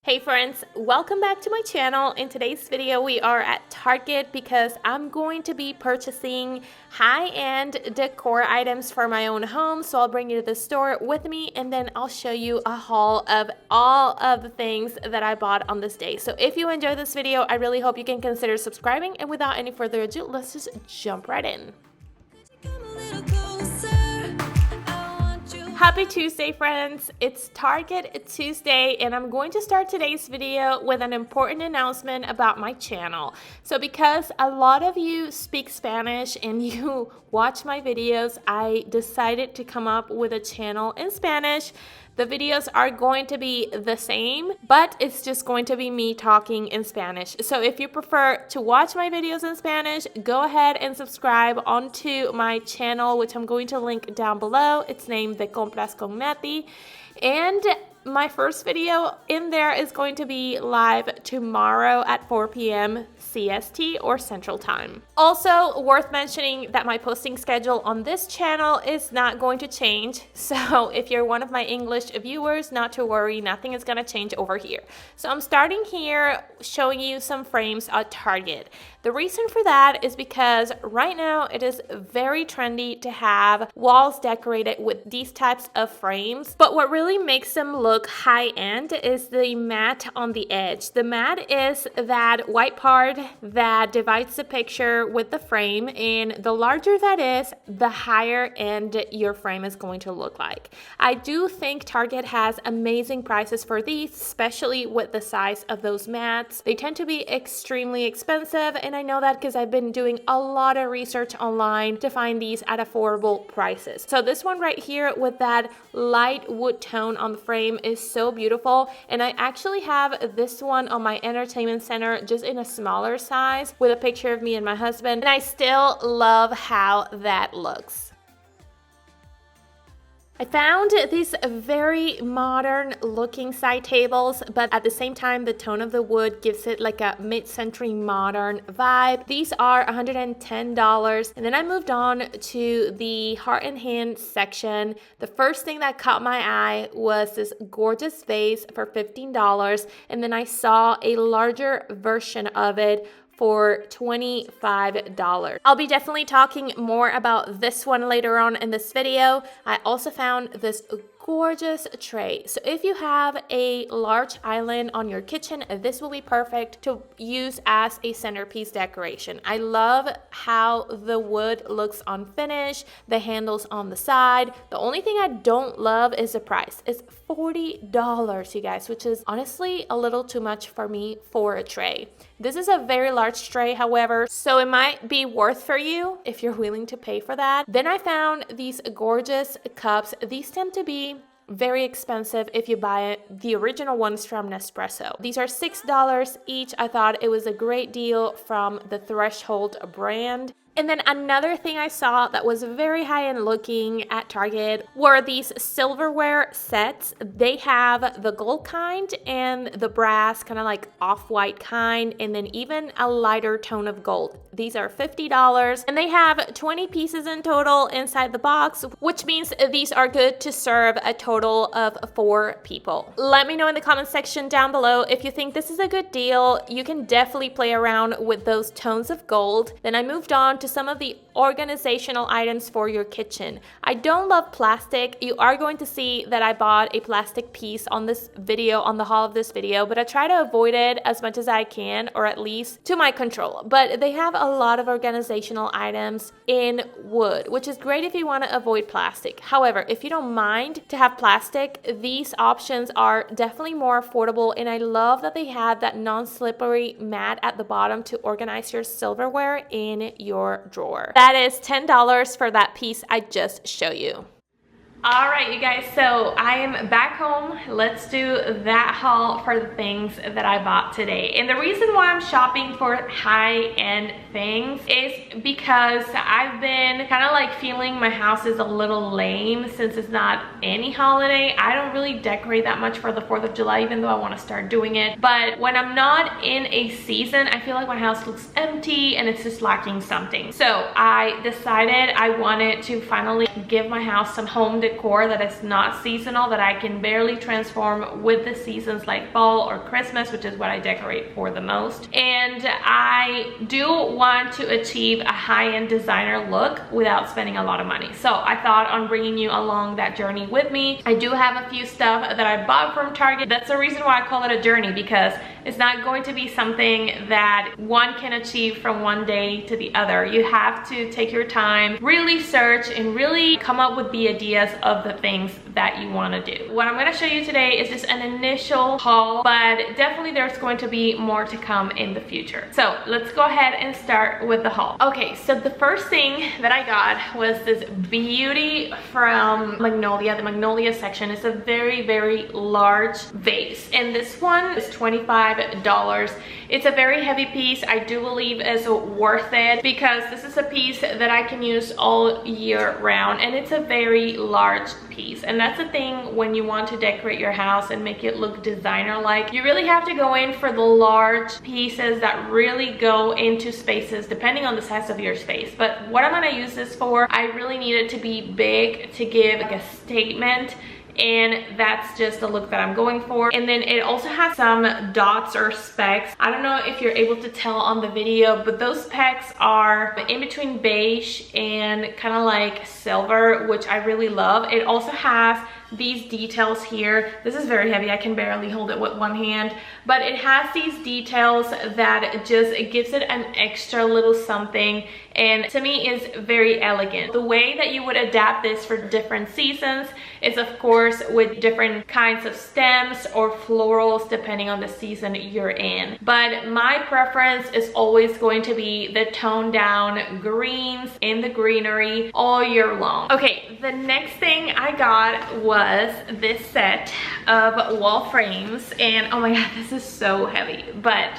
Hey friends, welcome back to my channel. In today's video we are at Target because I'm going to be purchasing high-end decor items for my own home. So I'll bring you to the store with me and then I'll show you a haul of all of the things that I bought on this day. So if you enjoyed this video, I really hope you can consider subscribing, and without any further ado, let's just jump right in. Happy Tuesday, friends. It's Target Tuesday and I'm going to start today's video with an important announcement about my channel. So because a lot of you speak Spanish and you watch my videos, I decided to come up with a channel in Spanish. The videos are going to be the same, but it's just going to be me talking in Spanish. So if you prefer to watch my videos in Spanish, go ahead and subscribe onto my channel, which I'm going to link down below. It's named De Compras con Nathaly. And my first video in there is going to be live tomorrow at 4 p.m. CST or Central Time. Also worth mentioning that my posting schedule on this channel is not going to change. So if you're one of my English viewers, not to worry, nothing is going to change over here. So I'm starting here showing you some frames at Target. The reason for that is because right now it is very trendy to have walls decorated with these types of frames. But what really makes them look high-end is the mat on the edge. The mat is that white part that divides the picture with the frame, and the larger that is, the higher end your frame is going to look like. I do think Target has amazing prices for these, especially with the size of those mats. They tend to be extremely expensive, and I know that because I've been doing a lot of research online to find these at affordable prices. So this one right here with that light wood tone on the frame is so beautiful, and I actually have this one on my entertainment center just in a smaller size with a picture of me and my husband, and I still love how that looks. I found these very modern looking side tables, but at the same time the tone of the wood gives it like a mid-century modern vibe. These are $110, and then I moved on to the heart and hand section. The first thing that caught my eye was this gorgeous vase for $15, and then I saw a larger version of it for $25. I'll be definitely talking more about this one later on in this video. I also found this gorgeous tray. So if you have a large island on your kitchen, this will be perfect to use as a centerpiece decoration. I love how the wood looks unfinished, the handles on the side. The only thing I don't love is the price. It's $40, you guys, which is honestly a little too much for me for a tray. This is a very large tray, however, so it might be worth for you if you're willing to pay for that. Then I found these gorgeous cups. These tend to be very expensive if you buy the original ones from Nespresso. These are $6 each. I thought it was a great deal from the Threshold brand. And then another thing I saw that was very high-end looking at Target were these silverware sets. They have the gold kind and the brass, kind of like off-white kind, and then even a lighter tone of gold. These are $50, and they have 20 pieces in total inside the box, which means these are good to serve a total of 4 people. Let me know in the comment section down below if you think this is a good deal. You can definitely play around with those tones of gold. Then I moved on to some of the organizational items for your kitchen. I don't love plastic. You are going to see that I bought a plastic piece on this video, on the haul of this video, but I try to avoid it as much as I can, or at least to my control. But they have a lot of organizational items in wood, which is great if you want to avoid plastic. However, if you don't mind to have plastic, these options are definitely more affordable, and I love that they have that non-slippery mat at the bottom to organize your silverware in your drawer. That is $10 for that piece I just showed you. All right, you guys, so I am back home. Let's do that haul for the things that I bought today. And the reason why I'm shopping for high-end things is because I've been kind of like feeling my house is a little lame since it's not any holiday. I don't really decorate that much for the 4th of July, even though I want to start doing it. But when I'm not in a season, I feel like my house looks empty and it's just lacking something. So I decided I wanted to finally give my house some home decor that is not seasonal, that I can barely transform with the seasons like fall or Christmas, which is what I decorate for the most. And I do want to achieve a high-end designer look without spending a lot of money. So I thought on bringing you along that journey with me. I do have a few stuff that I bought from Target. That's the reason why I call it a journey, because it's not going to be something that one can achieve from one day to the other. You have to take your time, really search, and really come up with the ideas of the things that you want to do. What I'm going to show you today is just an initial haul, but definitely there's going to be more to come in the future. So let's go ahead and start with the haul. Okay, so the first thing that I got was this beauty from Magnolia. The Magnolia section is a very, very large vase, and this one is $25. It's a very heavy piece. I do believe is worth it because this is a piece that I can use all year round, and it's a very large piece. And that's the thing when you want to decorate your house and make it look designer-like. You really have to go in for the large pieces that really go into spaces depending on the size of your space. But what I'm going to use this for, I really need it to be big to give like a statement, and that's just the look that I'm going for. And then it also has some dots or specks. I don't know if you're able to tell on the video, but those specks are in between beige and kind of like silver, which I really love. It also has these details here. This is very heavy. I can barely hold it with one hand, but it has these details that just, it gives it an extra little something, and to me is very elegant. The way that you would adapt this for different seasons is of course with different kinds of stems or florals depending on the season you're in, but my preference is always going to be the toned down greens in the greenery all year long. Okay, the next thing I got was this set of wall frames, and oh my god, this is so heavy, but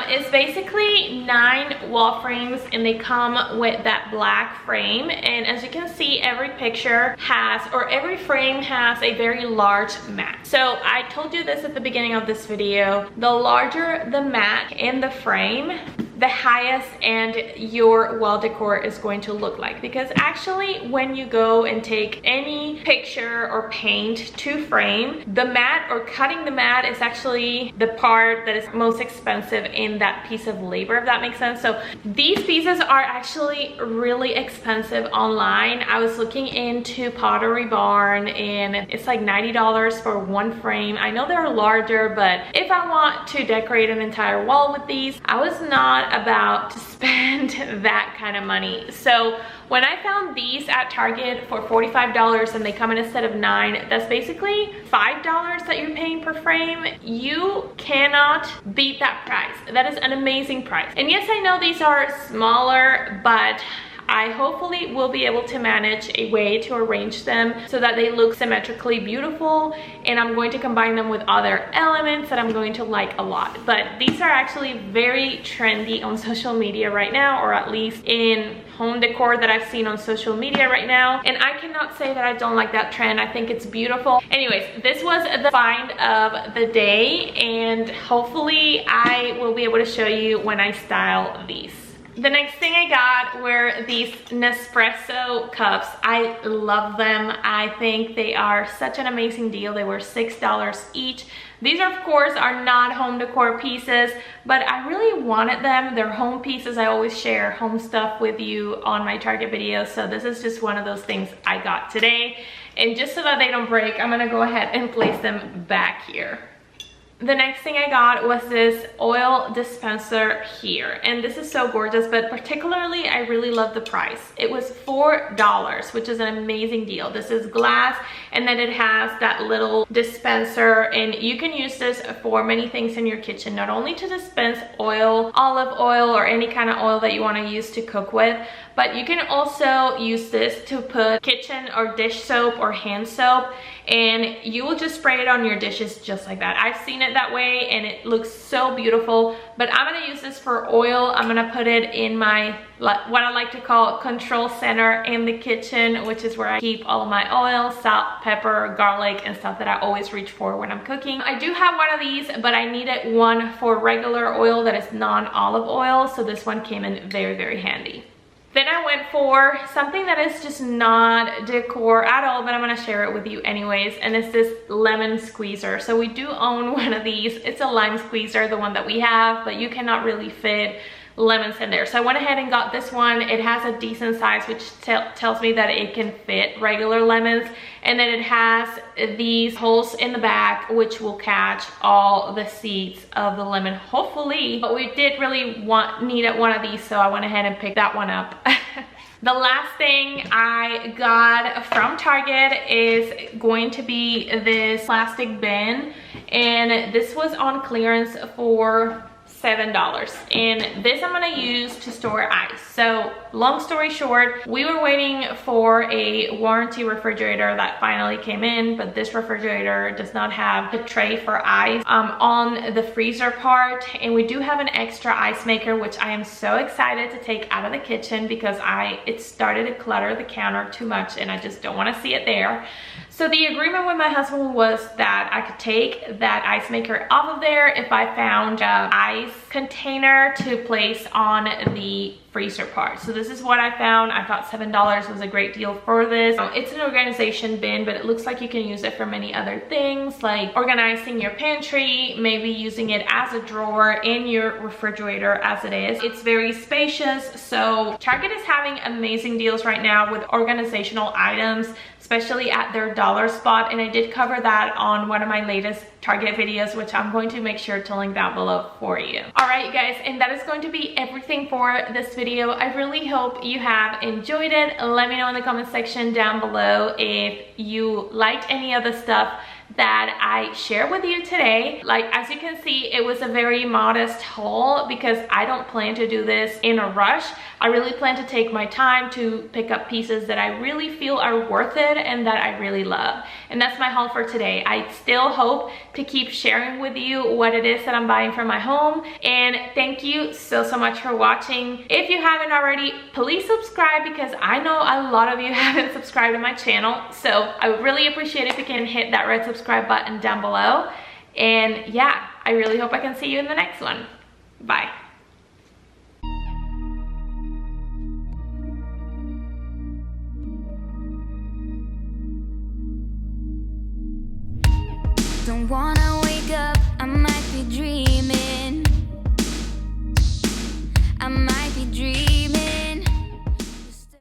it's basically 9 wall frames, and they come with that black frame. And as you can see, every picture has, or every frame has, a very large mat. So I told you this at the beginning of this video, the larger the mat in the frame, the highest and your wall decor is going to look like. Because actually when you go and take any picture or paint to frame, the mat or cutting the mat is actually the part that is most expensive in that piece of labor, if that makes sense. So these pieces are actually really expensive online. I was looking into Pottery Barn and it's like $90 for one frame. I know they're larger, but if I want to decorate an entire wall with these, I was not about to spend that kind of money. So when I found these at Target for $45 and they come in a set of 9, that's basically $5 that you're paying per frame. You cannot beat that price. That is an amazing price. And yes, I know these are smaller, but I hopefully will be able to manage a way to arrange them so that they look symmetrically beautiful, and I'm going to combine them with other elements that I'm going to like a lot. But these are actually very trendy on social media right now, or at least in home decor that I've seen on social media right now, and I cannot say that I don't like that trend. I think it's beautiful. Anyways, this was the find of the day, and hopefully I will be able to show you when I style these. The next thing I got were these Nespresso cups. I love them. I think they are such an amazing deal. They were $6 each. These, of course, are not home decor pieces, but I really wanted them. They're home pieces. I always share home stuff with you on my Target videos, so this is just one of those things I got today. And just so that they don't break, I'm gonna go ahead and place them back here. The next thing I got was this oil dispenser here, and this is so gorgeous, but particularly I really love the price. It was $4, which is an amazing deal. This is glass, and then it has that little dispenser, and you can use this for many things in your kitchen, not only to dispense oil, olive oil, or any kind of oil that you want to use to cook with, but you can also use this to put kitchen or dish soap or hand soap, and you will just spray it on your dishes just like that. I've seen it that way and it looks so beautiful, but I'm gonna use this for oil. I'm gonna put it in my, what I like to call control center in the kitchen, which is where I keep all of my oil, salt, pepper, garlic, and stuff that I always reach for when I'm cooking. I do have one of these, but I needed one for regular oil that is non-olive oil, so this one came in very, very handy. Then I went for something that is just not decor at all, but I'm gonna share it with you anyways, and it's this lemon squeezer. So we do own one of these. It's a lime squeezer, the one that we have, but you cannot really fit lemons in there. So I went ahead and got this one. It has a decent size, which tells me that it can fit regular lemons. And then it has these holes in the back, which will catch all the seeds of the lemon, hopefully. But we did really needed one of these, so I went ahead and picked that one up. The last thing I got from Target is going to be this plastic bin, and this was on clearance for $7, and this I'm gonna use to store ice. So long story short, we were waiting for a warranty refrigerator that finally came in, but this refrigerator does not have a tray for ice on the freezer part, and we do have an extra ice maker, which I am so excited to take out of the kitchen because it started to clutter the counter too much and I just don't want to see it there. So the agreement with my husband was that I could take that ice maker off of there if I found an ice container to place on the freezer part. So this is what I found. I thought $7 was a great deal for this. It's an organization bin, but it looks like you can use it for many other things, like organizing your pantry, maybe using it as a drawer in your refrigerator as it is. It's very spacious. So Target is having amazing deals right now with organizational items, especially at their dollar spot, and I did cover that on one of my latest Target videos, which I'm going to make sure to link down below for you. All right, guys, and that is going to be everything for this video. I really hope you have enjoyed it. Let me know in the comment section down below if you liked any of the stuff that I shared with you today. Like, as you can see, it was a very modest haul because I don't plan to do this in a rush. I really plan to take my time to pick up pieces that I really feel are worth it and that I really love. And that's my haul for today. I still hope to keep sharing with you what it is that I'm buying for my home. And thank you so much for watching. If you haven't already, please subscribe because I know a lot of you haven't subscribed to my channel. So I would really appreciate it if you can hit that red subscribe button down below. And yeah, I really hope I can see you in the next one. Bye. Don't wanna